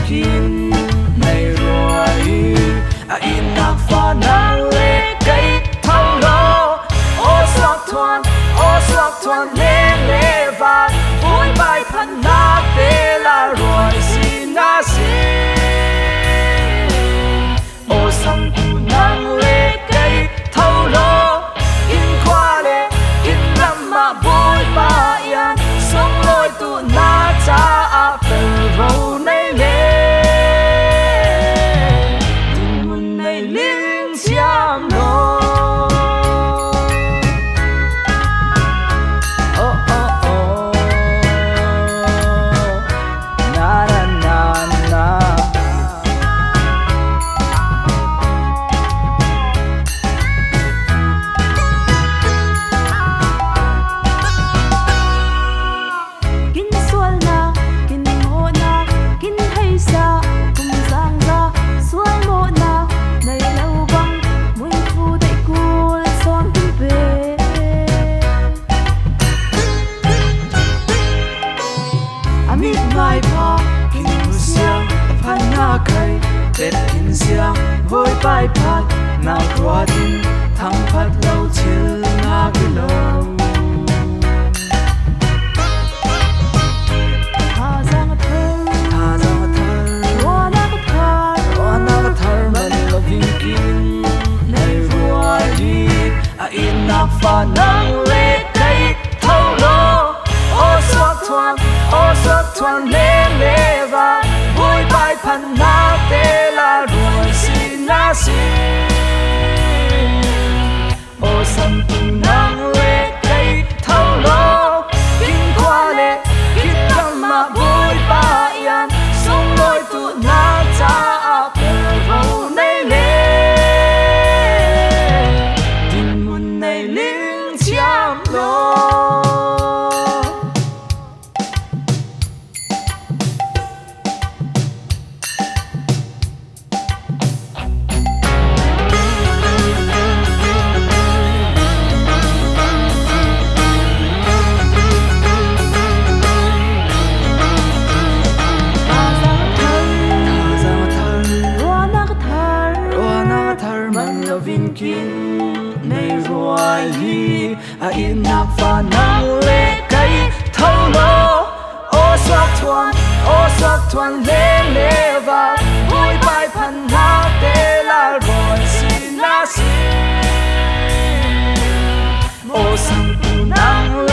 kín này rồi à in nạc pha nang lệ cây thâu lô ô xoạc thoan lê lê vàng vui bài thân nạc tê là rồi xin na xin ô sang tu nang lệ cây thâu lô in qua lệ in lâm mà vui ba yên sống lối tu na cha à bờ râu này lệ tình mun này linh chiam lô Tết in xiang vui bài phát nào qua tin thăng phát lâu chill na cái lâu tha giang thơ roa na cái thơ mình là vinh kim này rùa đi à in nạc pha nang lệ cây thâu lô ô xoạc thoan lê lê vàng vui bài phần na tê là rồi xin na xin ô sâm tu nang lệ cây thâu lô kinh qua lệ kinh tâm mà vui ba yên sống lối tu na cha à bờ râu này lệ tình mun này linh chiam lô vinh kín này rồi à in nạc pha nang lệ cây thâu lô ô xoạc thoan lê lê vàng vui bài phần na tê là rồi xin na xin ô sang tu nang